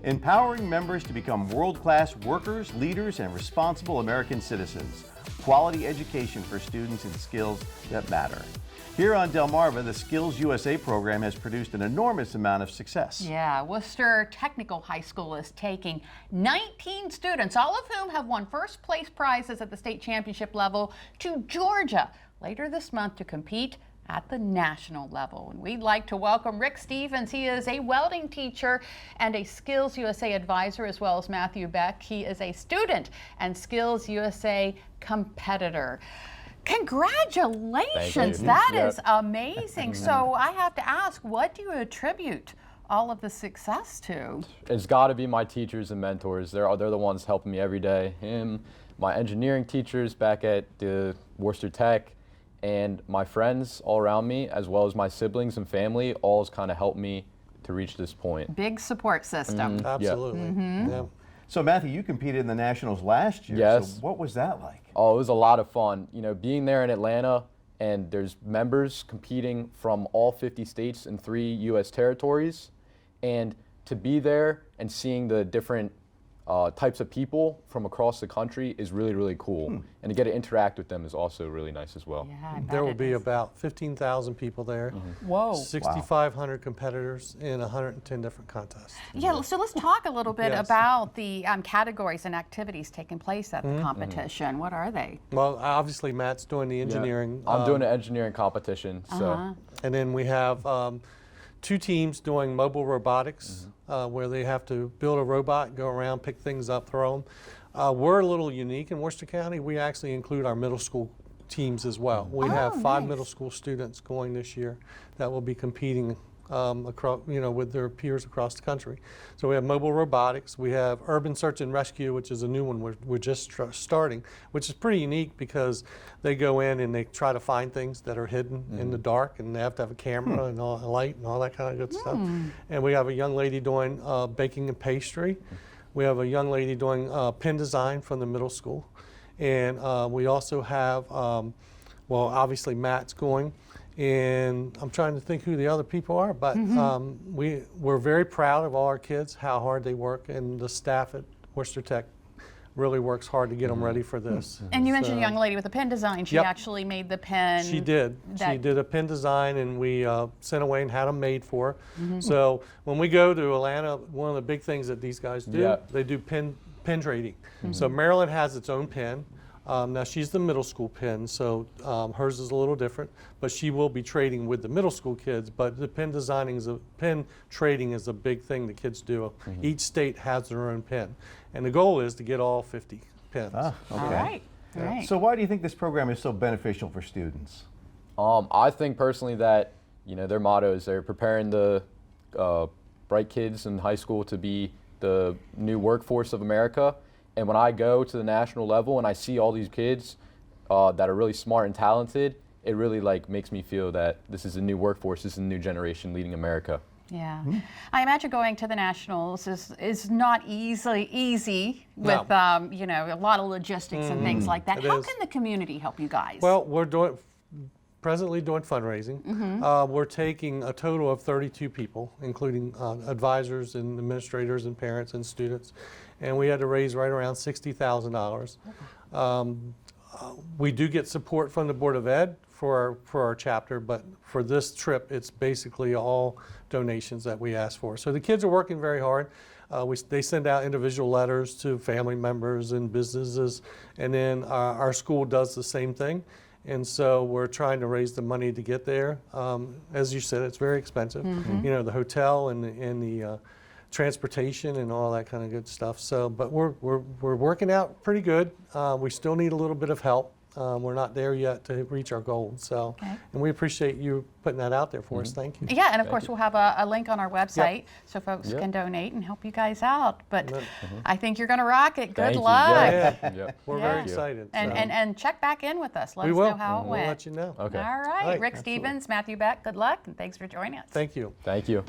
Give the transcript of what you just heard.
empowering members to become world-class workers, leaders, and responsible American citizens. Quality education for students in skills that matter. Here on Delmarva, the SkillsUSA program has produced an enormous amount of success. Yeah, Worcester Technical High School is taking 19 students, all of whom have won first place prizes at the state championship level, to Georgia later this month to compete at the national level. And we'd like to welcome Rick Stevens. He is a welding teacher and a SkillsUSA advisor, as well as Matthew Beck. He is a student and SkillsUSA competitor. Congratulations, that is amazing. So I have to ask, what do you attribute all of the success to? It's got to be my teachers and mentors. They're the ones helping me every day. Him, my engineering teachers back at the Worcester Tech, and my friends all around me, as well as my siblings and family, all has kind of helped me to reach this point. Big support system. Absolutely. Yeah. So Matthew, you competed in the Nationals last year. Yes. So what was that like? Oh, it was a lot of fun. You know, being there in Atlanta, and there's members competing from all 50 states and 3 U.S. territories, and to be there and seeing the different types of people from across the country is really, really cool. And to get to interact with them is also really nice as well. Yeah, I bet There will it be is. about 15,000 people there. Whoa. 6,500 competitors in 110 different contests. Yeah, so let's talk a little bit Yes. about the categories and activities taking place at the competition. What are they? Well, obviously Matt's doing the engineering. I'm doing an engineering competition, so And then we have 2 teams doing mobile robotics, where they have to build a robot, go around, pick things up, throw them. We're a little unique in Worcester County. We actually include our middle school teams as well. We have 5 nice. middle school students going this year that will be competing across, with their peers across the country. So we have mobile robotics, we have urban search and rescue, which is a new one we're just starting, which is pretty unique because they go in and they try to find things that are hidden in the dark, and they have to have a camera and all, a light and all that kind of good stuff. And we have a young lady doing baking and pastry. We have a young lady doing pen design from the middle school. And we also have, well, obviously Matt's going. And I'm trying to think who the other people are, but we're very proud of all our kids, how hard they work, and the staff at Worcester Tech really works hard to get them ready for this. And you mentioned a young lady with a pen design. She Yep. actually made the pen. She did. She did a pen design, and we sent away and had them made for her. So when we go to Atlanta, one of the big things that these guys do, they do pen trading. So Maryland has its own pen. Now she's the middle school pen, so hers is a little different, but she will be trading with the middle school kids. But the pen trading is a big thing the kids do. Each state has their own pen, and the goal is to get all 50 pens. Okay. All right. All right. So why do you think this program is so beneficial for students? I think personally that, their motto is they're preparing the bright kids in high school to be the new workforce of America. And when I go to the national level and I see all these kids that are really smart and talented, it really makes me feel that this is a new workforce, this is a new generation leading America. Yeah. I imagine going to the Nationals is not easy with, a lot of logistics and things like that. How can the community help you guys? Well, we're presently doing fundraising. We're taking a total of 32 people, including advisors and administrators and parents and students, and we had to raise right around $60,000. We do get support from the Board of Ed for our chapter, but for this trip, it's basically all donations that we ask for. So the kids are working very hard. They send out individual letters to family members and businesses, and then our school does the same thing. And so we're trying to raise the money to get there. As you said, it's very expensive. The hotel and the transportation and all that kind of good stuff. So, but we're working out pretty good. We still need a little bit of help. We're not there yet to reach our goal. So, and we appreciate you putting that out there for us. Thank you. Yeah, and of course we'll have a link on our website so folks can donate and help you guys out. But I think you're going to rock it. Good luck. We're very excited. And check back in with us. Let We us will. know how it We'll went. let you know. Okay. All right. Rick Stevens, Matthew Beck, good luck, and thanks for joining us. Thank you. Thank you.